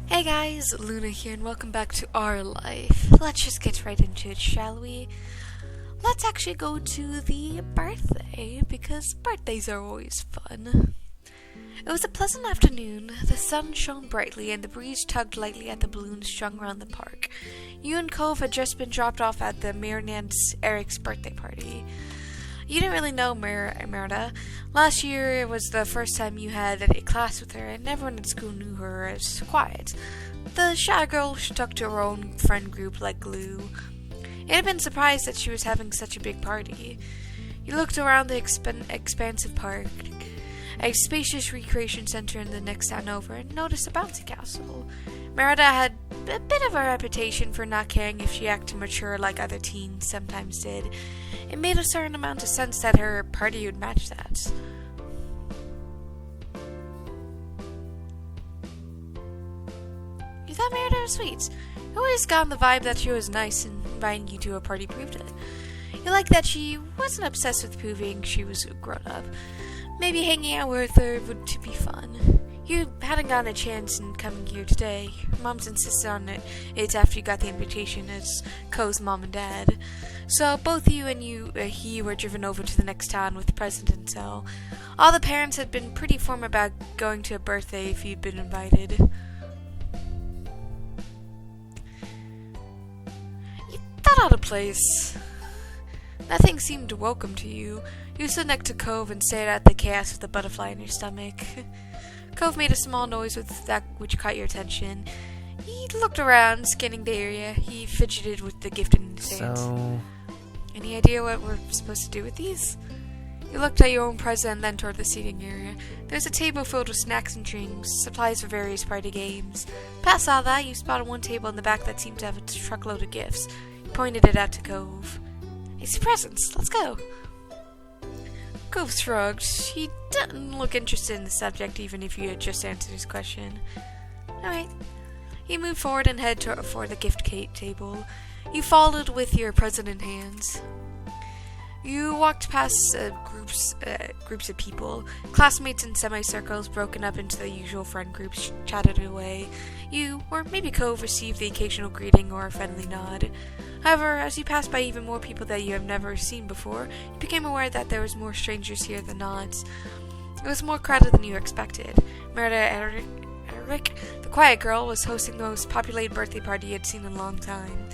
Hey guys, Luna here and welcome back to our life. Let's just get right into it, shall we? Let's actually go to the birthday, because birthdays are always fun. It was a pleasant afternoon. The sun shone brightly and the breeze tugged lightly at the balloons strung around the park. You and Cove had just been dropped off at the Marinance Eric's birthday party. You didn't really know Merida. Last year it was the first time you had a class with her, and everyone at school knew her as quiet. The shy girl stuck to her own friend group like glue. It had been surprised that she was having such a big party. You looked around the expansive park, a spacious recreation center in the next town over, and noticed a bouncy castle. Merida had a bit of a reputation for not caring if she acted mature like other teens sometimes did. It made a certain amount of sense that her party would match that. You thought Merida was sweet. You always got the vibe that she was nice, and inviting you to a party proved it. You liked that she wasn't obsessed with proving she was grown up. Maybe hanging out with her would be fun. You hadn't gotten a chance in coming here today. Your mom's insisted on it after you got the invitation as Co's mom and dad. So both you and he were driven over to the next town with the present and so. All the parents had been pretty firm about going to a birthday if you'd been invited. You felt out of place. Nothing seemed welcome to you. You stood next to Cove and stared at the chaos with a butterfly in your stomach. Cove made a small noise with that which caught your attention. He looked around, scanning the area. He fidgeted with the gift in his hands. So... Any idea what we're supposed to do with these? You looked at your own present and then toward the seating area. There's a table filled with snacks and drinks, supplies for various party games. Past all that, you spotted one table in the back that seemed to have a truckload of gifts. You pointed it out to Cove. It's presents. Let's go. Cove shrugged. He didn't look interested in the subject, even if you had just answered his question. Alright. He moved forward and headed for the gift table. You followed with your present in hands. You walked past groups of people. Classmates in semicircles broken up into the usual friend groups chatted away. You, or maybe Cove, received the occasional greeting or a friendly nod. However, as you passed by even more people that you have never seen before, you became aware that there was more strangers here than not. It was more crowded than you expected. Merida Eric, the quiet girl, was hosting the most populated birthday party you had seen in a long time.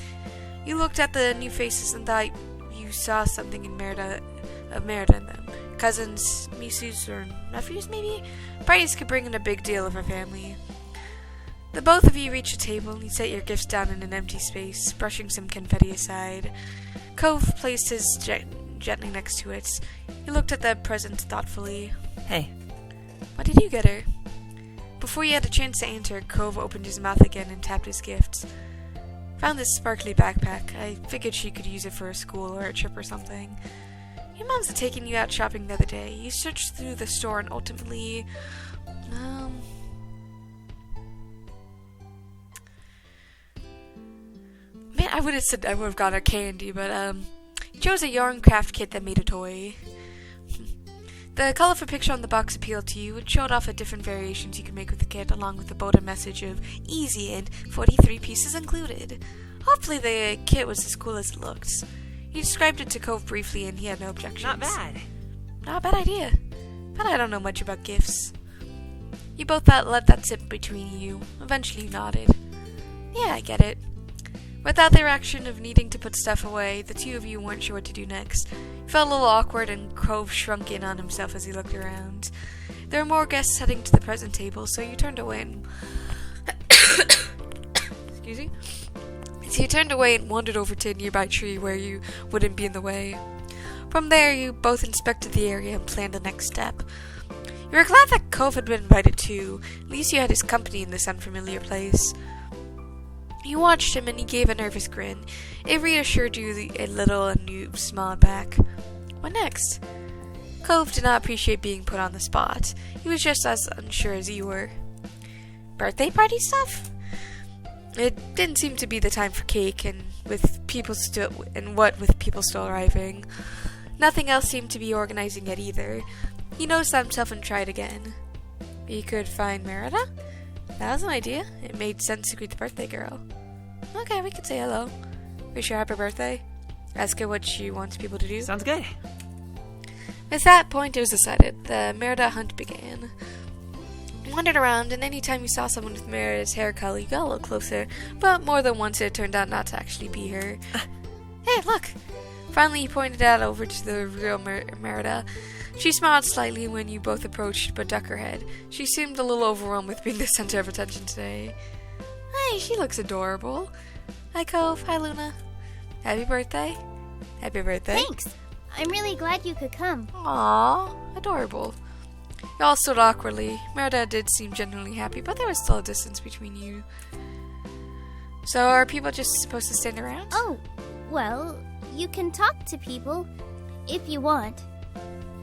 You looked at the new faces and thought you saw something in Merida in them. Cousins, nieces, or nephews, maybe? Parties could bring in a big deal of a family. The both of you reached a table and you set your gifts down in an empty space, brushing some confetti aside. Cove placed his gently next to it. He looked at the present thoughtfully. Hey. What did you get her? Before you had a chance to answer, Cove opened his mouth again and tapped his gift. Found this sparkly backpack. I figured she could use it for a school or a trip or something. Your mom's had taken you out shopping the other day. You searched through the store and ultimately... Man, I would have said I would have got her candy, but, you chose a yarn craft kit that made a toy. The colorful picture on the box appealed to you. It showed off the different variations you could make with the kit, along with the bolded message of easy and 43 pieces included. Hopefully the kit was as cool as it looked. You described it to Cove briefly and he had no objections. Not bad. Not a bad idea. But I don't know much about gifts. You both let that sit between you. Eventually you nodded. Yeah, I get it. Without the reaction of needing to put stuff away, the two of you weren't sure what to do next. You felt a little awkward and Cove shrunk in on himself as he looked around. There were more guests heading to the present table, so you turned away and... Excuse me? So you turned away and wandered over to a nearby tree where you wouldn't be in the way. From there, you both inspected the area and planned the next step. You were glad that Cove had been invited too. At least you had his company in this unfamiliar place. You watched him and he gave a nervous grin. It reassured you a little and you smiled back. What next? Cove did not appreciate being put on the spot. He was just as unsure as you were. Birthday party stuff? It didn't seem to be the time for cake, and with people still arriving. Nothing else seemed to be organizing it either. He noticed that himself and tried again. You could find Merida? That was an idea. It made sense to greet the birthday girl. Okay, we could say hello. Wish her happy birthday. Ask her what she wants people to do. Sounds good. At that point, it was decided. The Merida hunt began. You wandered around, and any time you saw someone with Merida's hair color, you got a little closer. But more than once, it turned out not to actually be her. Hey, look! Finally, he pointed out over to the real Merida. She smiled slightly when you both approached, but ducked her head. She seemed a little overwhelmed with being the center of attention today. Hey, she looks adorable. Hi, Cove. Hi, Luna. Happy birthday. Happy birthday. Thanks. I'm really glad you could come. Aww, adorable. You all stood awkwardly. Merida did seem genuinely happy, but there was still a distance between you. So are people just supposed to stand around? Oh, well, you can talk to people if you want.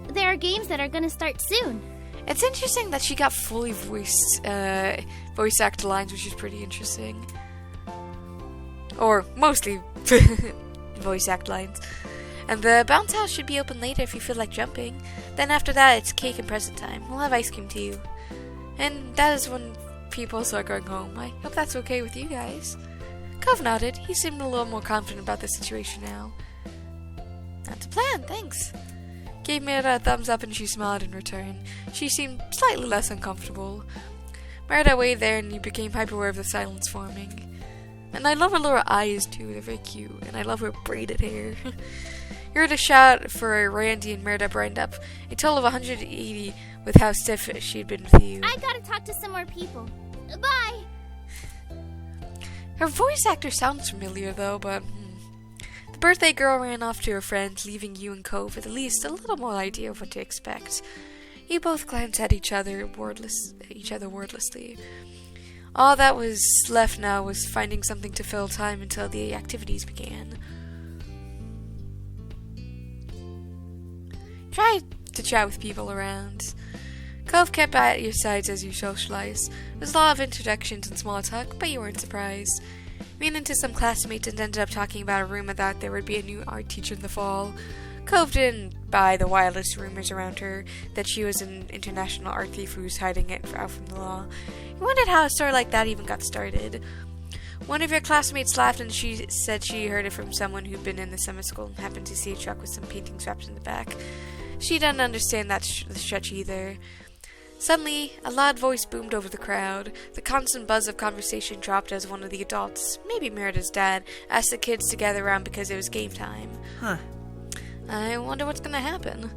There are games that are going to start soon. It's interesting that she got fully voice act lines, which is pretty interesting. Or mostly voice act lines. And the bounce house should be open later if you feel like jumping. Then after that, it's cake and present time. We'll have ice cream too. And that is when people start going home. I hope that's okay with you guys. Cove nodded. He seemed a little more confident about the situation now. That's a plan, thanks. Gave Merida a thumbs up and she smiled in return. She seemed slightly less uncomfortable. Merida waited there and you became hyper-aware of the silence forming. And I love her little eyes too, they're very cute. And I love her braided hair. You heard a shout for Randy and Merida brightened up. A total of 180 with how stiff she'd been with you. I gotta talk to some more people. Bye! Her voice actor sounds familiar though, but... The birthday girl ran off to her friends, leaving you and Cove with at least a little more idea of what to expect. You both glanced at each other wordlessly. All that was left now was finding something to fill time until the activities began. Try to chat with people around. Cove kept at your sides as you socialized. There was a lot of introductions and small talk, but you weren't surprised. Ran into some classmates and ended up talking about a rumor that there would be a new art teacher in the fall. Cove didn't buy the wildest rumors around her that she was an international art thief who was hiding it out from the law. He wondered how a story like that even got started. One of your classmates laughed and she said she heard it from someone who'd been in the summer school and happened to see a truck with some paintings wrapped in the back. She didn't understand that stretch either. Suddenly, a loud voice boomed over the crowd. The constant buzz of conversation dropped as one of the adults, maybe Merida's dad, asked the kids to gather around because it was game time. Huh. I wonder what's gonna happen.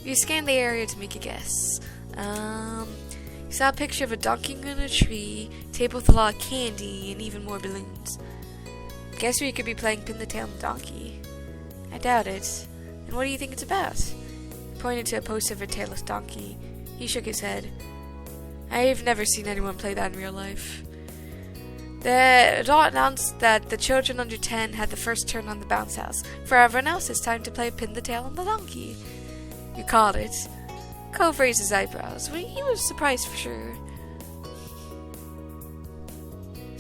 You scanned the area to make a guess. You saw a picture of a donkey in a tree, table with a lot of candy, and even more balloons. Guess we could be playing Pin the Tail on the Donkey. I doubt it. And what do you think it's about? He pointed to a poster of a tailless donkey. He shook his head. I've never seen anyone play that in real life. The adult announced that the children under 10 had the first turn on the bounce house. For everyone else, it's time to play Pin the Tail on the Donkey. You called it. Cove raised his eyebrows. He was surprised for sure.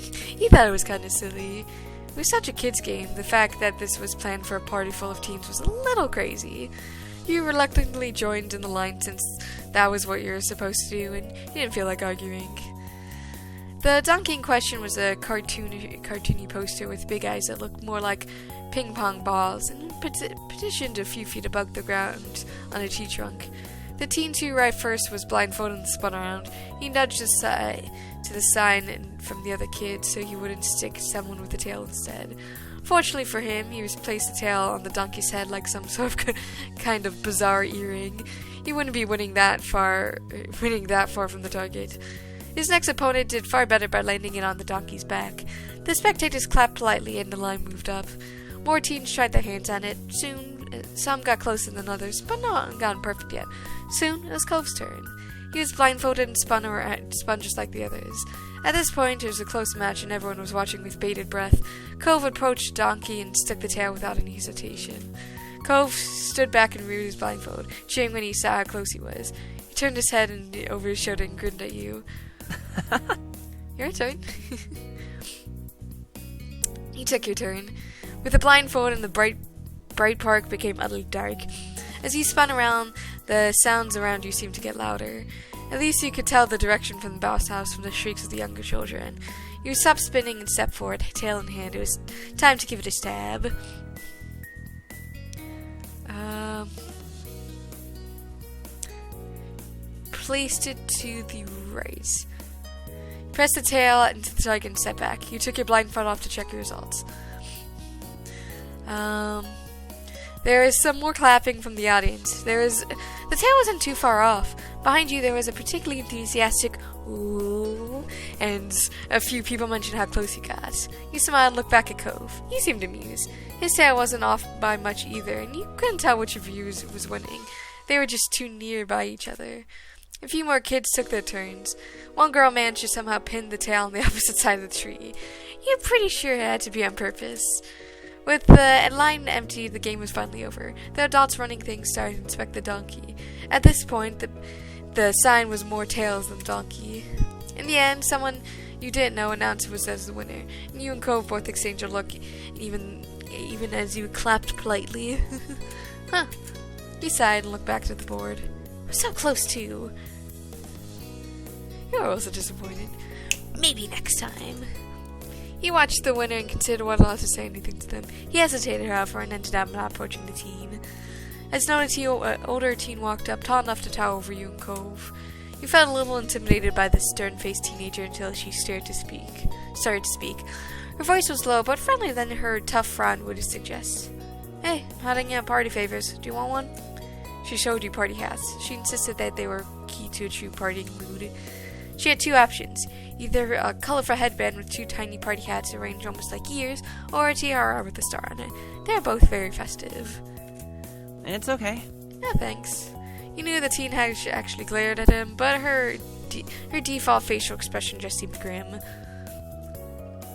He thought it was kind of silly. It was such a kid's game. The fact that this was planned for a party full of teens was a little crazy. You reluctantly joined in the line since that was what you were supposed to do, and you didn't feel like arguing. The donkey in question was a cartoony poster with big eyes that looked more like ping-pong balls and positioned a few feet above the ground on a tree trunk. The teen who arrived first was blindfolded and spun around. He nudged aside to the sign from the other kid so he wouldn't stick someone with the tail instead. Fortunately for him, he placed the tail on the donkey's head like some sort of kind of bizarre earring. He wouldn't be winning that far from the target. His next opponent did far better by landing it on the donkey's back. The spectators clapped politely and the line moved up. More teens tried their hands on it. Soon, some got closer than others, but not gotten perfect yet. Soon, it was Cove's turn. He was blindfolded and spun just like the others. At this point, it was a close match and everyone was watching with bated breath. Cove approached the donkey and stuck the tail without any hesitation. Cove stood back and removed his blindfold, cheering when he saw how close he was. He turned his head over his shoulder and grinned at you. Your turn. You took your turn. With the blindfold and the bright park became utterly dark. As he spun around, The sounds around you seemed to get louder. At least you could tell the direction from the boss house from the shrieks of the younger children. You stopped spinning and stepped forward, tail in hand. It was time to give it a stab. Placed it to the right. Press the tail into the target and step back. You took your blindfold off to check your results. There is some more clapping from the audience. The tail wasn't too far off. Behind you there was a particularly enthusiastic ooh, and a few people mentioned how close you got. You smiled and looked back at Cove. He seemed amused. His tail wasn't off by much either, and you couldn't tell which of you was winning. They were just too near by each other. A few more kids took their turns. One girl managed to somehow pin the tail on the opposite side of the tree. You're pretty sure it had to be on purpose. With the line empty, the game was finally over. The adults running things started to inspect the donkey. At this point, the sign was more tails than donkey. In the end, someone you didn't know announced it was as the winner. And you and Cove both exchanged a look, even as you clapped politely. Huh. He sighed and looked back to the board. We're so close, too. You were also disappointed. Maybe next time. He watched the winner and considered whether or not to say anything to them. He hesitated, however, and ended up not approaching the teen. As an older teen walked up, tall enough to tower over you and Cove. You felt a little intimidated by the stern-faced teenager until she started to speak. Her voice was low, but friendlier than her tough frown would suggest. Hey, I'm handing out party favors. Do you want one? She showed you party hats. She insisted that they were key to a true partying mood. She had two options, either a colorful headband with two tiny party hats arranged almost like ears, or a tiara with a star on it. They are both very festive. It's okay. No thanks. You knew the teen had actually glared at him, but her default facial expression just seemed grim.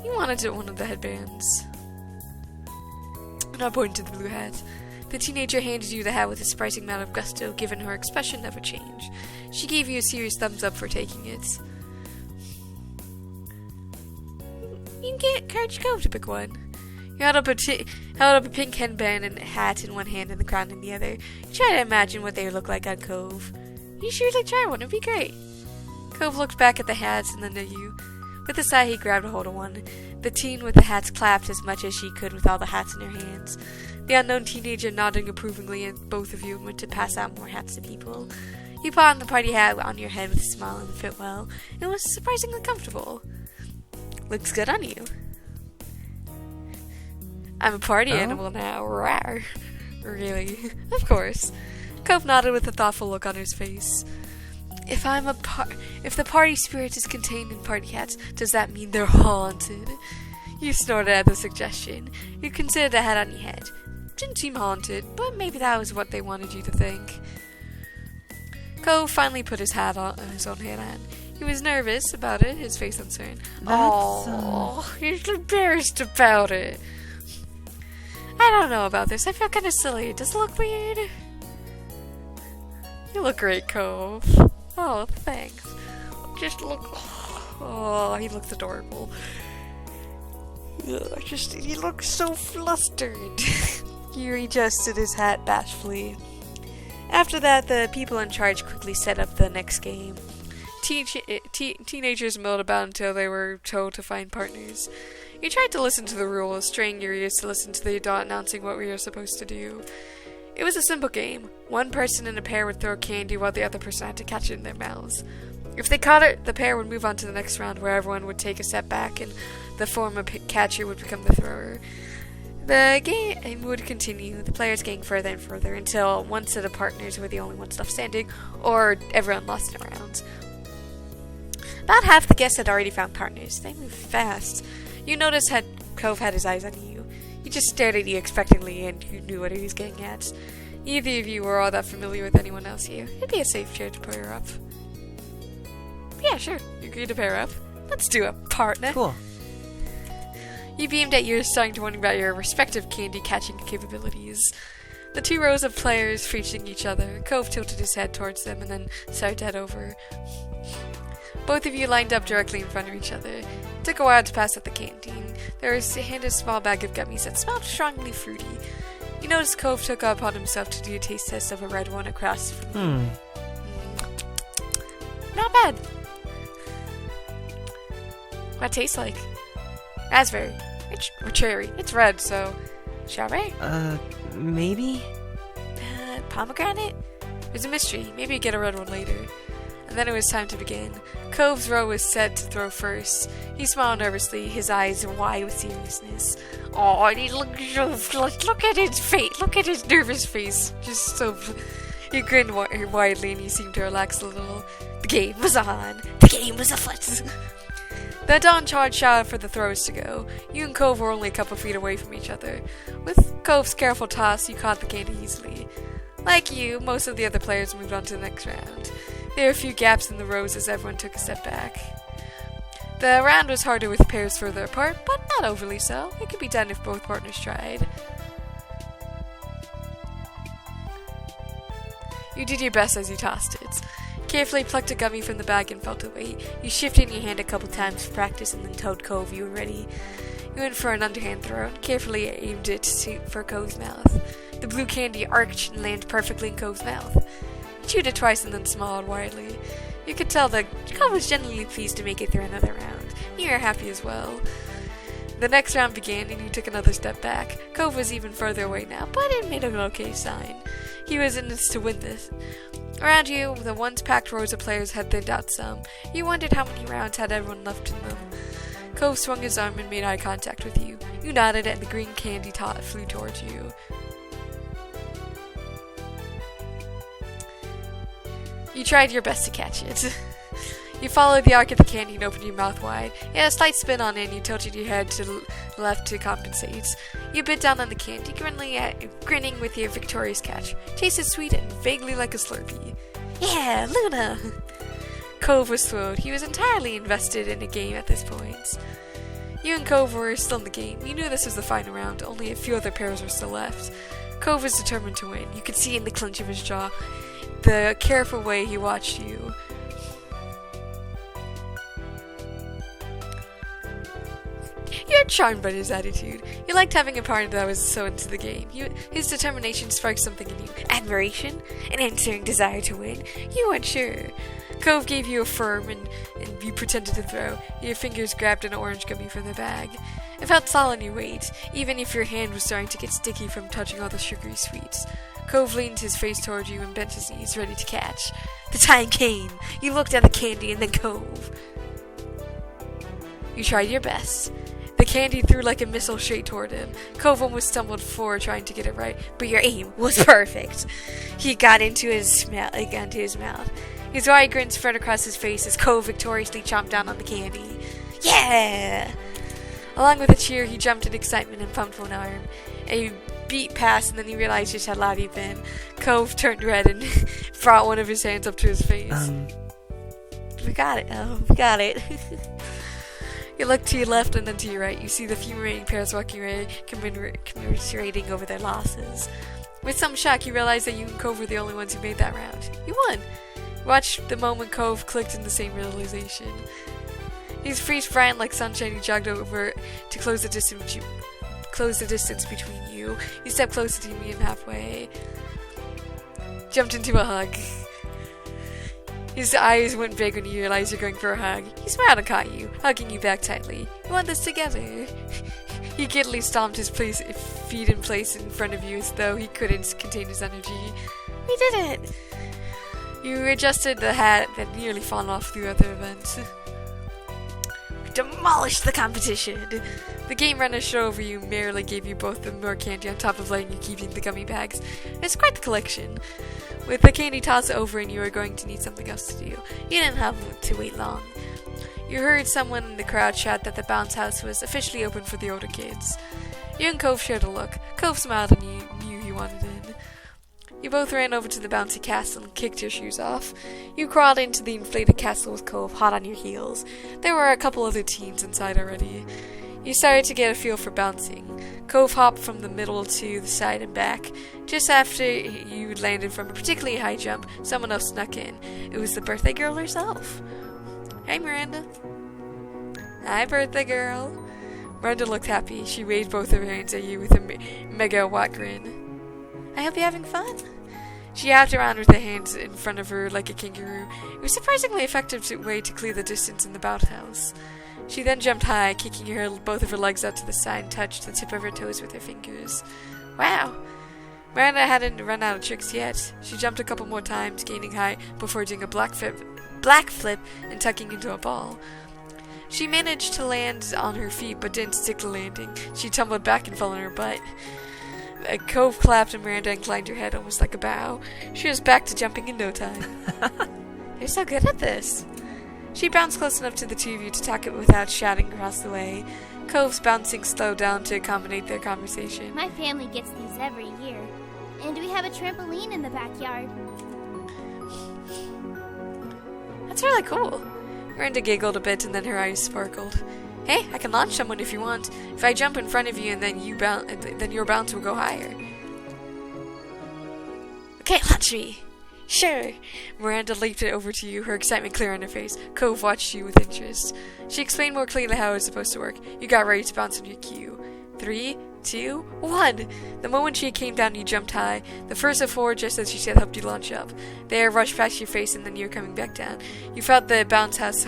You wanted one of the headbands. Not pointing to the blue hat. The teenager handed you the hat with a surprising amount of gusto, given her expression never changed. She gave you a serious thumbs up for taking it. You can encourage Cove to pick one. You held up a pink headband and hat in one hand and the crown in the other. You tried to imagine what they would look like on Cove. You should really try one, it'd be great. Cove looked back at the hats and then at you. With a sigh, he grabbed a hold of one. The teen with the hats clapped as much as she could with all the hats in her hands. The unknown teenager nodding approvingly, and both of you went to pass out more hats to people. You put on the party hat on your head with a smile and it fit well. It was surprisingly comfortable. Looks good on you. I'm a party animal now. Rawr. Really? Of course. Cove nodded with a thoughtful look on his face. If the party spirit is contained in party hats, does that mean they're haunted? You snorted at the suggestion. You considered a hat on your head. Didn't seem haunted, but maybe that was what they wanted you to think. Cove finally put his own hat on. He was nervous about it, his face uncertain. He's embarrassed about it. I don't know about this. I feel kind of silly. Does it look weird? You look great, Cove. Oh, thanks. Just look... Oh, he looks adorable. He looks so flustered. He readjusted his hat bashfully. After that, the people in charge quickly set up the next game. Teenagers milled about until they were told to find partners. You tried to listen to the rules, straining your ears to listen to the adult announcing what we were supposed to do. It was a simple game. One person in a pair would throw candy while the other person had to catch it in their mouths. If they caught it, the pair would move on to the next round where everyone would take a step back and the former catcher would become the thrower. The game would continue, the players getting further and further until one set of partners were the only ones left standing, or everyone lost in a round. About half the guests had already found partners. They moved fast. You noticed Cove had his eyes on you. He just stared at you expectantly, and you knew what he was getting at. Neither of you were all that familiar with anyone else here. It'd be a safe chair to pair up. Yeah, sure. You agreed to pair up. Let's do it, partner. Cool. You beamed at you, starting to wonder about your respective candy-catching capabilities. The two rows of players facing each other. Cove tilted his head towards them and then started to head over. Both of you lined up directly in front of each other. It took a while to pass out the canteen. There was handed a small bag of gummies that smelled strongly fruity. You notice Cove took upon himself to do a taste test of a red one across from you. Not bad. What it tastes like? Raspberry. Or cherry. It's red, so... Strawberry? Maybe? Pomegranate? There's a mystery. Maybe you get a red one later. And then it was time to begin. Cove's row was set to throw first. He smiled nervously, his eyes wide with seriousness. Oh, and look at his face. Look at his nervous face. Just so... He grinned widely and he seemed to relax a little. The game was on. The game was afoot. The Dawn charged out for the throws to go. You and Cove were only a couple feet away from each other. With Cove's careful toss, you caught the candy easily. Like you, most of the other players moved on to the next round. There were a few gaps in the rows as everyone took a step back. The round was harder with pairs further apart, but not overly so. It could be done if both partners tried. You did your best as you tossed it. Carefully plucked a gummy from the bag and felt it weight. You shifted in your hand a couple times for practice and then told Cove you were ready. You went for an underhand throw and carefully aimed it for Cove's mouth. The blue candy arched and landed perfectly in Cove's mouth. He chewed it twice and then smiled widely. You could tell that Cove was genuinely pleased to make it through another round. You were happy as well. The next round began and you took another step back. Cove was even further away now, but it made an okay sign. He was in this to win this. Around you, the once packed rows of players had thinned out some. You wondered how many rounds had everyone left in them. Cove swung his arm and made eye contact with you. You nodded and the green candy flew towards you. You tried your best to catch it. You followed the arc of the candy and opened your mouth wide. It had a slight spin on it and you tilted your head to the left to compensate. You bit down on the candy, grinning with your victorious catch. Tasted sweet and vaguely like a Slurpee. Yeah, Luna! Cove was thrilled. He was entirely invested in the game at this point. You and Cove were still in the game. You knew this was the final round, only a few other pairs were still left. Cove was determined to win. You could see in the clench of his jaw the careful way he watched you. You were charmed by his attitude. You liked having a partner that was so into the game. His determination sparked something in you. Admiration? An answering desire to win? You weren't sure. Cove gave you a firm and you pretended to throw. Your fingers grabbed an orange gummy from the bag. It felt solid in your weight, even if your hand was starting to get sticky from touching all the sugary sweets. Cove leaned his face toward you and bent his knees, ready to catch. The time came. You looked at the candy and then Cove. You tried your best. The candy threw like a missile straight toward him. Cove almost stumbled forward trying to get it right, but your aim was perfect. He got into his mouth. His wide grin spread across his face as Cove victoriously chomped down on the candy. Yeah! Along with a cheer, he jumped in excitement and pumped one arm. A beat passed, and then he realized just how loud he'd been. Cove turned red and brought one of his hands up to his face. We got it. Oh, we got it. You look to your left and then to your right. You see the few remaining pairs walking away, commiserating over their losses. With some shock, you realize that you and Cove were the only ones who made that round. You won! Watch the moment Cove clicked in the same realization. His face brightened like sunshine. He jogged over to close the distance between you. He stepped closer to me and halfway. Jumped into a hug. His eyes went big when he realized you're going for a hug. He smiled and caught you, hugging you back tightly. You want this together. He giddily stomped his feet in place in front of you as though he couldn't contain his energy. We did it! You adjusted the hat that nearly fallen off through other events. We demolished the competition! The game runner show over you merely gave you both the more candy on top of letting you keep the gummy bags. It's quite the collection. With the candy toss over and you were going to need something else to do, you didn't have to wait long. You heard someone in the crowd shout that the bounce house was officially open for the older kids. You and Cove shared a look. Cove smiled and you knew he wanted in. You both ran over to the bouncy castle and kicked your shoes off. You crawled into the inflated castle with Cove hot on your heels. There were a couple other teens inside already. You started to get a feel for bouncing. Cove hopped from the middle to the side and back. Just after you landed from a particularly high jump, someone else snuck in. It was the birthday girl herself. Hey, Miranda. Hi, birthday girl. Miranda looked happy. She waved both of her hands at you with a mega watt grin. I hope you're having fun. She hopped around with her hands in front of her like a kangaroo. It was a surprisingly effective way to clear the distance in the bounce house. She then jumped high, kicking both of her legs out to the side and touched the tip of her toes with her fingers. Wow! Miranda hadn't run out of tricks yet. She jumped a couple more times, gaining height, before doing a black flip and tucking into a ball. She managed to land on her feet, but didn't stick the landing. She tumbled back and fell on her butt. Cove clapped and Miranda inclined her head almost like a bow. She was back to jumping in no time. You're so good at this. She bounced close enough to the two of you to talk it without shouting across the way. Cove's bouncing slowed down to accommodate their conversation. My family gets these every year. And we have a trampoline in the backyard. That's really cool. Miranda giggled a bit and then her eyes sparkled. Hey, I can launch someone if you want. If I jump in front of you and then then your bounce will go higher. Okay, launch me. Sure. Miranda leaped it over to you, her excitement clear on her face. Cove watched you with interest. She explained more clearly how it was supposed to work. You got ready to bounce on your cue. 3, 2, 1. The moment she came down, you jumped high. The first of 4, just as she said, helped you launch up. The air rushed past your face, and then you were coming back down. You felt the bounce house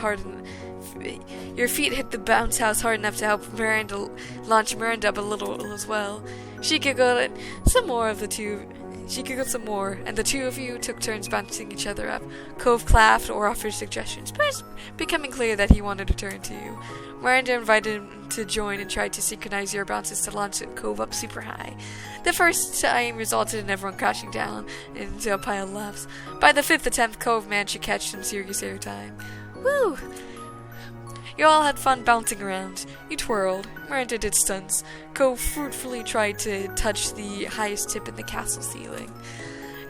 your feet hit the bounce house hard enough to help Miranda launch Miranda up a little as well. She giggled some more, and the two of you took turns bouncing each other up. Cove clapped or offered suggestions, but it's becoming clear that he wanted to turn to you. Miranda invited him to join and tried to synchronize your bounces to launch Cove up super high. The first time resulted in everyone crashing down into a pile of laughs. By the 5th attempt, Cove managed to catch some serious airtime. Woo! You all had fun bouncing around. You twirled. Miranda did stunts. Cove fruitfully tried to touch the highest tip in the castle ceiling.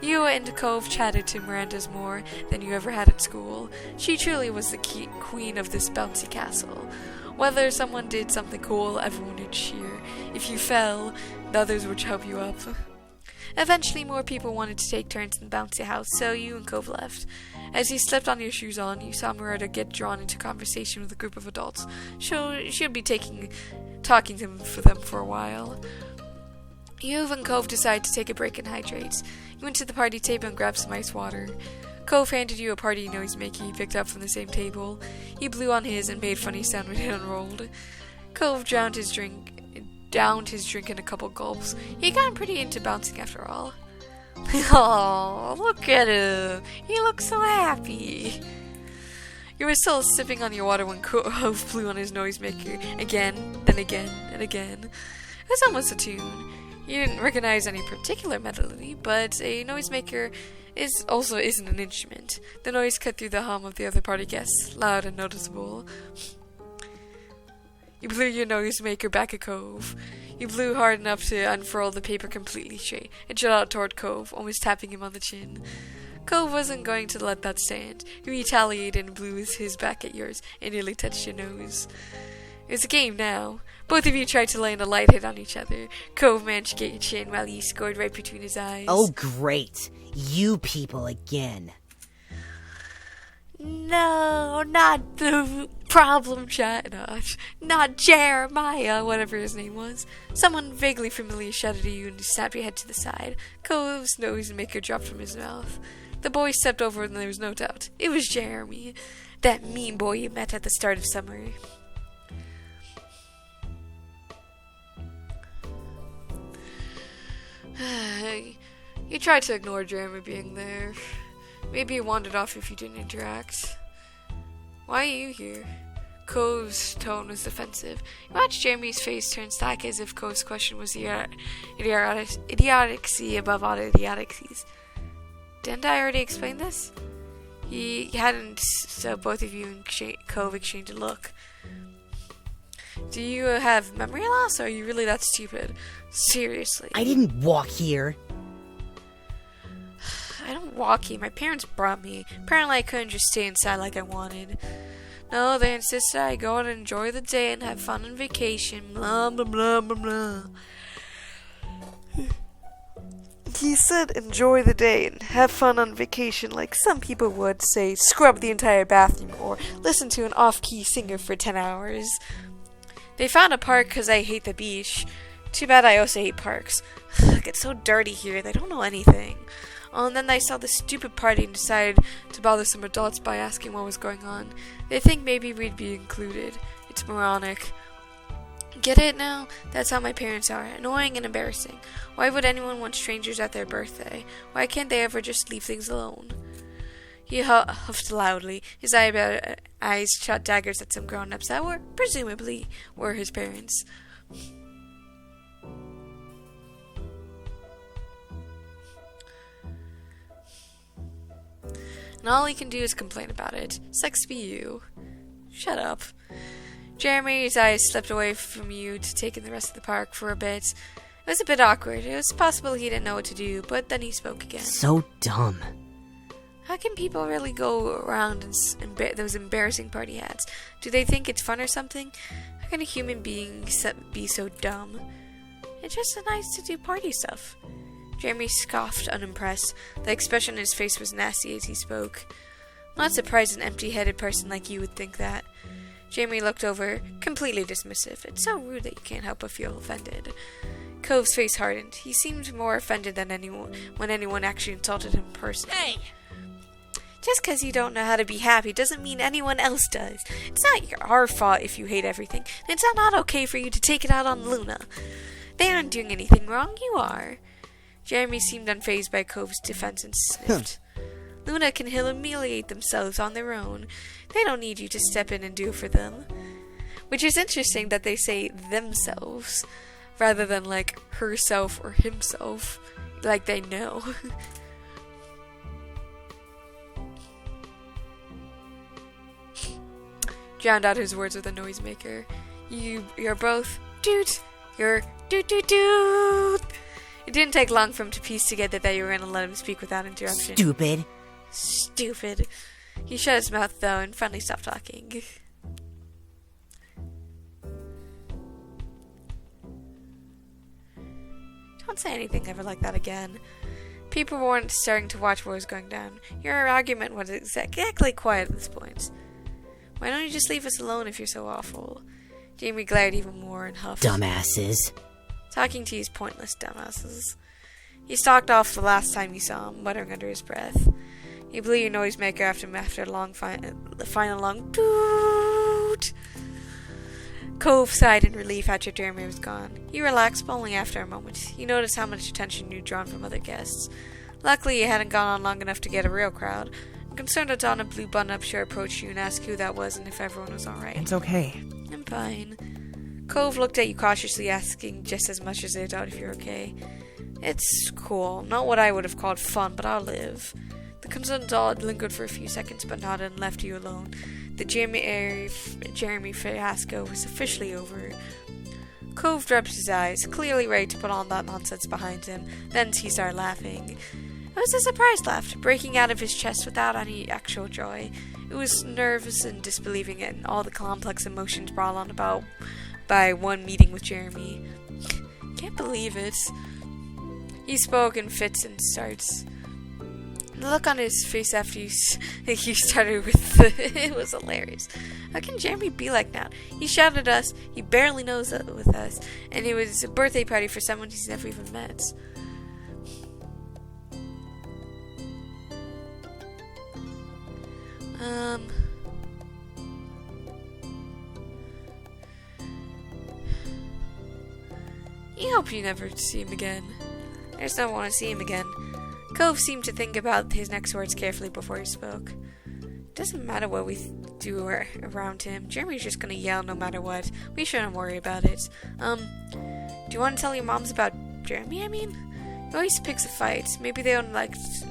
You and Cove chatted to Miranda's more than you ever had at school. She truly was the queen of this bouncy castle. Whether someone did something cool, everyone would cheer. If you fell, the others would help you up. Eventually, more people wanted to take turns in the bouncy house, so you and Cove left. As you slipped on your shoes on, you saw Miranda get drawn into conversation with a group of adults. She'll be talking to them for a while. You and Cove decided to take a break and hydrate. You went to the party table and grabbed some ice water. Cove handed you a party noisemaker he picked up from the same table. He blew on his and made funny sound when it unrolled. Cove downed his drink in a couple gulps. He got pretty into bouncing after all. Oh, look at him. He looks so happy. You were still sipping on your water when Cove blew on his noisemaker again, then again, and again. It was almost a tune. You didn't recognize any particular melody, but a noisemaker isn't an instrument. The noise cut through the hum of the other party guests, loud and noticeable. You blew your noisemaker back at Cove. You blew hard enough to unfurl the paper completely straight and shot out toward Cove, almost tapping him on the chin. Cove wasn't going to let that stand. He retaliated and blew his back at yours and nearly touched your nose. It was a game now. Both of you tried to land a light hit on each other. Cove managed to get your chin while he scored right between his eyes. Oh, great. You people again. No, not the problem child. Not Jeremiah, whatever his name was. Someone vaguely familiar shouted at you and snapped your head to the side. Cove's noisemaker dropped from his mouth. The boy stepped over and there was no doubt. It was Jeremy, that mean boy you met at the start of summer. You tried to ignore Jeremy being there. Maybe he wandered off if you didn't interact. Why are you here? Cove's tone was defensive. You watched Jeremy's face turn slack as if Cove's question was idiocy above all idiocies. Didn't I already explain this? He hadn't, so both of you and Cove exchanged a look. Do you have memory loss, or are you really that stupid? Seriously. I didn't walk here. I don't walk here. My parents brought me. Apparently I couldn't just stay inside like I wanted. No, they insisted I go out and enjoy the day and have fun on vacation. Blah, blah, blah, blah, blah. He said enjoy the day and have fun on vacation like some people would, say scrub the entire bathroom or listen to an off-key singer for 10 hours. They found a park because I hate the beach. Too bad I also hate parks. It gets so dirty here, they don't know anything. Oh, and then they saw this stupid party and decided to bother some adults by asking what was going on. They think maybe we'd be included. It's moronic. Get it now? That's how my parents are. Annoying and embarrassing. Why would anyone want strangers at their birthday? Why can't they ever just leave things alone? He huffed loudly. His eyes shot daggers at some grown-ups that were, presumably, his parents. And all he can do is complain about it. Sucks to be you. Shut up. Jeremy's eyes slipped away from you to take in the rest of the park for a bit. It was a bit awkward. It was possible he didn't know what to do, but then he spoke again. So dumb. How can people really go around in those embarrassing party hats? Do they think it's fun or something? How can a human being be so dumb? It's just so nice to do party stuff. Jeremy scoffed, unimpressed. The expression on his face was nasty as he spoke. I'm not surprised an empty-headed person like you would think that. Jeremy looked over, completely dismissive. It's so rude that you can't help but feel offended. Cove's face hardened. He seemed more offended than anyone when anyone actually insulted him personally. Hey! Just because you don't know how to be happy doesn't mean anyone else does. It's not our fault if you hate everything. And it's not okay for you to take it out on Luna. They aren't doing anything wrong, you are. Jeremy seemed unfazed by Cove's defense and sniffed. Luna can humiliate themselves on their own. They don't need you to step in and do it for them. Which is interesting that they say themselves, rather than like herself or himself, like they know. Drowned out his words with a noisemaker. You're both, dude. You're, dude. It didn't take long for him to piece together that you were going to let him speak without interruption. Stupid. He shut his mouth, though, and finally stopped talking. Don't say anything ever like that again. People weren't starting to watch what was going down. Your argument was exactly quiet at this point. Why don't you just leave us alone if you're so awful? Jamie glared even more and huffed. Dumbasses. Talking to you is pointless, dumbasses. He stalked off the last time you saw him, muttering under his breath. You blew your noisemaker after the final long toot. Cove sighed in relief after Jeremy was gone. He relaxed, but only after a moment. You noticed how much attention you'd drawn from other guests. Luckily, you hadn't gone on long enough to get a real crowd. I'm concerned that Donna Blue Bun-Up sure approached you and asked who that was and if everyone was alright. It's okay. I'm fine. Cove looked at you cautiously, asking just as much as they doubt if you're okay. It's cool. Not what I would have called fun, but I'll live. The concerned doll lingered for a few seconds, but nodded and left you alone. The Jeremy fiasco was officially over. Cove dropped his eyes, clearly ready to put all that nonsense behind him. Then he started laughing. It was a surprised laugh, breaking out of his chest without any actual joy. It was nervous and disbelieving in all the complex emotions brought on about by one meeting with Jeremy. Can't believe it. He spoke in fits and starts. The look on his face after you started with it was hilarious. How can Jeremy be like that? He shouted at us, he barely knows that with us, and it was a birthday party for someone he's never even met. You hope you never see him again. I just don't want to see him again. Cove seemed to think about his next words carefully before he spoke. It doesn't matter what we do around him. Jeremy's just gonna yell no matter what. We shouldn't worry about it. Do you want to tell your moms about Jeremy, I mean? He always picks a fight. Maybe they don't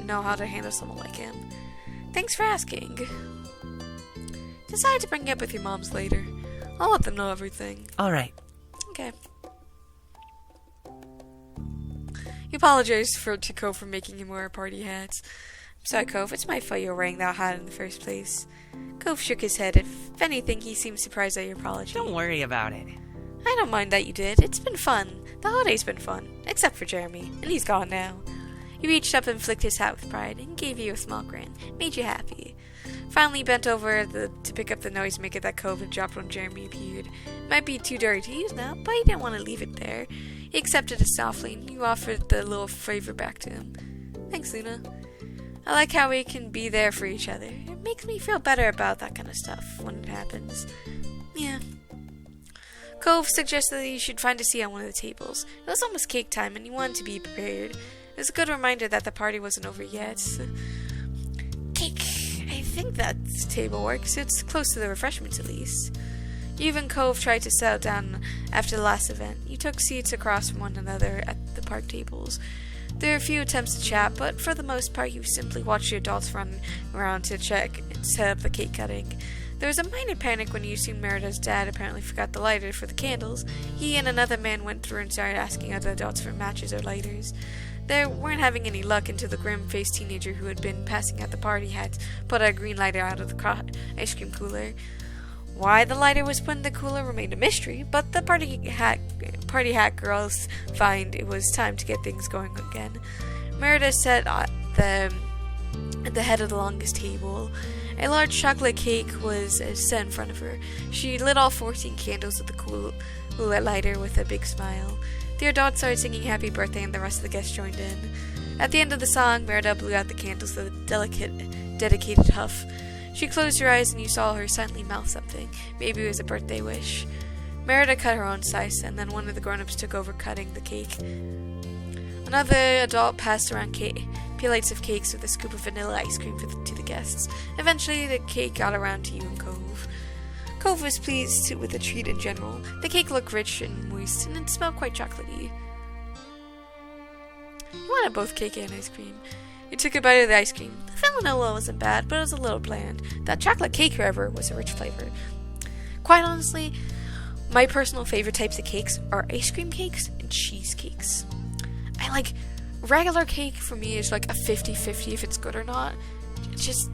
know how to handle someone like him. Thanks for asking. Decide to bring it up with your moms later. I'll let them know everything. Alright. Okay. He apologized to Cove for making him wear party hats. I'm sorry, Cove. It's my fault you were wearing that hat in the first place. Cove shook his head. If anything, he seemed surprised at your apology. Don't worry about it. I don't mind that you did. It's been fun. The holiday's been fun. Except for Jeremy. And he's gone now. He reached up and flicked his hat with pride and gave you a small grin. Made you happy. finally bent over to pick up the noisemaker that Cove had dropped when Jeremy appeared. It might be too dirty to use now, but he didn't want to leave it there. He accepted it softly, and you offered the little favor back to him. Thanks, Luna. I like how we can be there for each other. It makes me feel better about that kind of stuff when it happens. Yeah. Cove suggested that you should find a seat on one of the tables. It was almost cake time, and you wanted to be prepared. It was a good reminder that the party wasn't over yet. Cake. I think that table works. It's close to the refreshments, at least. You and Cove tried to settle down after the last event. You took seats across from one another at the park tables. There were a few attempts to chat, but for the most part you simply watched your adults run around to check and set up the cake cutting. There was a minor panic when you assumed Merida's dad apparently forgot the lighter for the candles. He and another man went through and started asking other adults for matches or lighters. They weren't having any luck until the grim-faced teenager who had been passing out the party hats put a green lighter out of the ice cream cooler. Why the lighter was put in the cooler remained a mystery, but the party hat girls find it was time to get things going again. Merida sat at the head of the longest table. A large chocolate cake was set in front of her. She lit all 14 candles with the cooler lighter with a big smile. The adults started singing happy birthday and the rest of the guests joined in. At the end of the song, Merida blew out the candles with a dedicated huff. She closed her eyes and you saw her silently mouth something. Maybe it was a birthday wish. Merida cut her own slice, and then one of the grown-ups took over cutting the cake. Another adult passed around plates of cakes with a scoop of vanilla ice cream to the guests. Eventually, the cake got around to you and Cove. Cove was pleased with the treat in general. The cake looked rich and moist, and it smelled quite chocolatey. You wanted both cake and ice cream. You took a bite of the ice cream. The vanilla wasn't bad, but it was a little bland. That chocolate cake, however, was a rich flavor. Quite honestly, my personal favorite types of cakes are ice cream cakes and cheesecakes. I like regular cake. For me is like a 50-50 if it's good or not. It just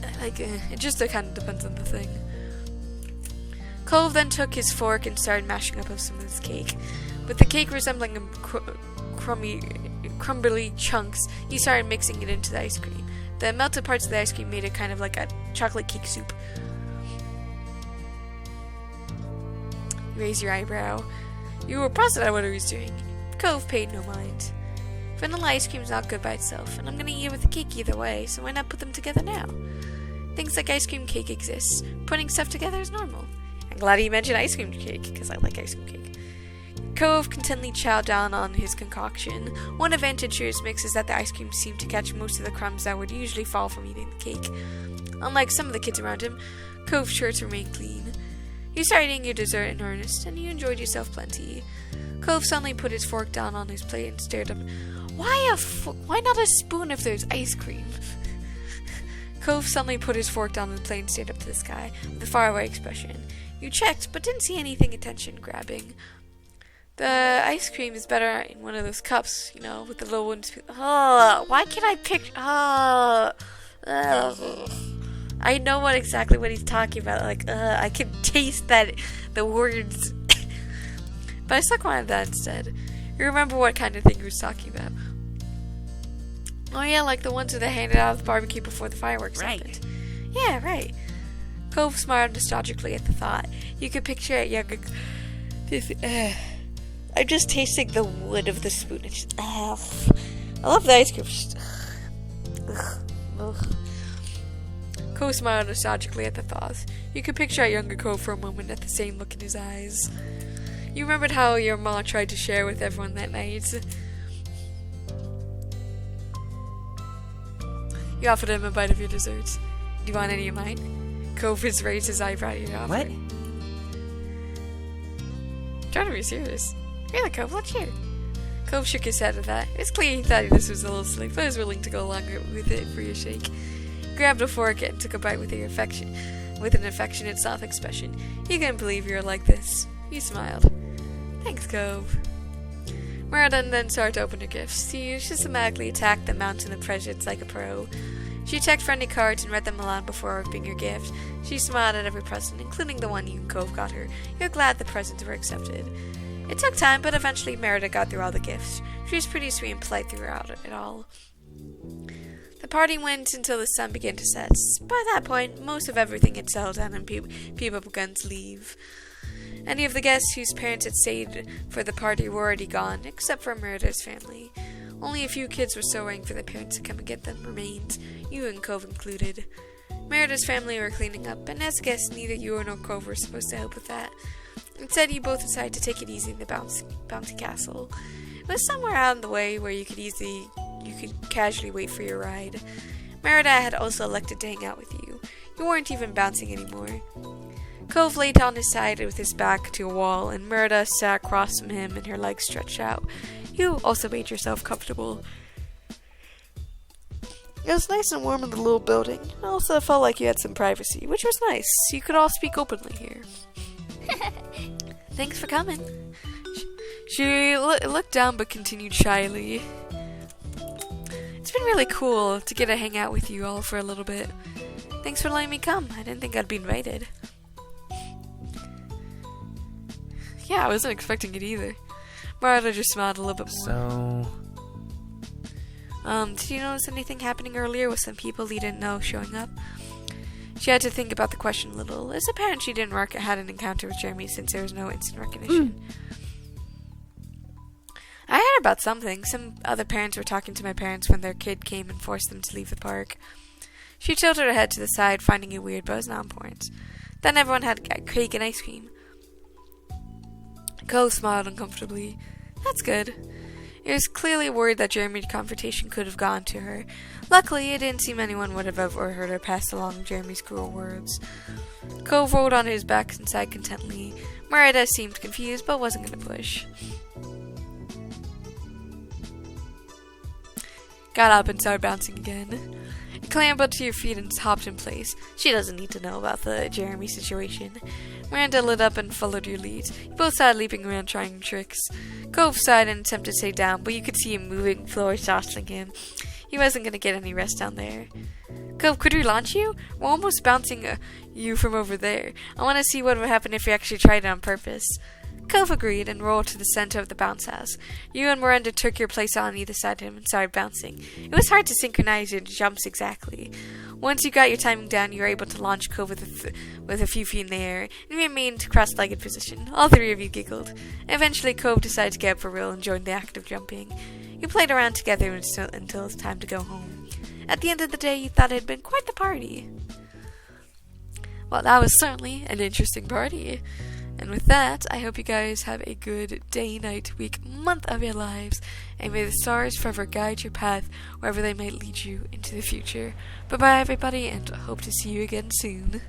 kind of depends on the thing. Cove then took his fork and started mashing up some of his cake. With the cake resembling crumbly chunks, he started mixing it into the ice cream. The melted parts of the ice cream made it kind of like a chocolate cake soup. You raised your eyebrow. You were puzzled at what he was doing. Cove paid no mind. Vanilla ice cream's not good by itself, and I'm gonna eat it with the cake either way, so why not put them together now? Things like ice cream cake exist. Putting stuff together is normal. I'm glad you mentioned ice cream cake, because I like ice cream cake. Cove contentedly chowed down on his concoction. One advantage to his mix is that the ice cream seemed to catch most of the crumbs that would usually fall from eating the cake. Unlike some of the kids around him, Cove's shirts remained clean. You started eating your dessert in earnest, and you enjoyed yourself plenty. Cove suddenly put his fork down on his plate and stared up. Why not a spoon if there's ice cream? Cove suddenly put his fork down on the plate and stared up to the sky with a faraway expression. You checked, but didn't see anything attention-grabbing. The ice cream is better in one of those cups, with the little wooden spoon. Why can't I picture... I know exactly what he's talking about. I can taste the words. But I stuck wanted that instead. You remember what kind of thing he was talking about. Oh yeah, like the ones that they handed out at the barbecue before the fireworks happened. Yeah, right. Cove smiled nostalgically at the thought. You could picture it younger... I'm just tasting the wood of the spoon. It's just, I love the ice cream. Cove smiled nostalgically at the thought. You could picture a younger Cove for a moment at the same look in his eyes. You remembered how your mom tried to share with everyone that night. You offered him a bite of your dessert. Do you want any of mine? Cove has raised his eyebrow at your offer. What? Trying to be serious. Really, Cove, let's share. Cove shook his head at that. It's clear he thought this was a little silly, but was willing to go along with it for your shake. He grabbed a fork and took a bite with an affectionate, soft expression. He couldn't believe you were like this. You smiled. Thanks, Cove. Merida then started to open her gifts. She systematically attacked the mountain of presents like a pro. She checked friendly cards and read them aloud before opening her gift. She smiled at every present, including the one you and Cove got her. You're glad the presents were accepted. It took time, but eventually Merida got through all the gifts. She was pretty sweet and polite throughout it all. The party went until the sun began to set. By that point, most of everything had settled down and people began to leave. Any of the guests whose parents had stayed for the party were already gone, except for Merida's family. Only a few kids were still waiting for their parents to come and get them remained, you and Cove included. Merida's family were cleaning up, and as a guest, neither you nor Cove were supposed to help with that. Instead, you both decided to take it easy in the bouncy castle. It was somewhere out of the way where you could casually wait for your ride. Merida had also elected to hang out with you. You weren't even bouncing anymore. Cove laid on his side with his back to a wall, and Merida sat across from him and her legs stretched out. You also made yourself comfortable. It was nice and warm in the little building. It also felt like you had some privacy, which was nice. You could all speak openly here. Thanks for coming. She looked down but continued shyly. It's been really cool to get to hang out with you all for a little bit. Thanks for letting me come. I didn't think I'd be invited. Yeah, I wasn't expecting it either. Marta just smiled a little bit more. Did you notice anything happening earlier with some people you didn't know showing up? She had to think about the question a little. It's apparent she didn't had an encounter with Jeremy since there was no instant recognition. I heard about something. Some other parents were talking to my parents when their kid came and forced them to leave the park. She tilted her head to the side, finding it weird, but it was not important. Then everyone had cake and ice cream. Cove smiled uncomfortably. That's good. He was clearly worried that Jeremy's confrontation could have gone to her. Luckily, it didn't seem anyone would have ever heard her pass along Jeremy's cruel words. Cove rolled on his back and sighed contentedly. Merida seemed confused, but wasn't going to push. Got up and started bouncing again. You clambered to your feet and hopped in place. She doesn't need to know about the Jeremy situation. Miranda lit up and followed your lead. You both started leaping around trying tricks. Cove sighed and attempted to stay down, but you could see him moving, floor jostling him. He wasn't going to get any rest down there. Cove, could we launch you? We're almost bouncing you from over there. I want to see what would happen if we actually tried it on purpose. Cove agreed and rolled to the center of the bounce house. You and Miranda took your place on either side of him and started bouncing. It was hard to synchronize your jumps exactly. Once you got your timing down, you were able to launch Cove with a few feet in the air, and remained cross-legged position. All three of you giggled. Eventually, Cove decided to get up for real and joined the act of jumping. You played around together until it was time to go home. At the end of the day, you thought it had been quite the party. Well, that was certainly an interesting party. And with that, I hope you guys have a good day, night, week, month of your lives, and may the stars forever guide your path wherever they might lead you into the future. Bye-bye, everybody, and hope to see you again soon.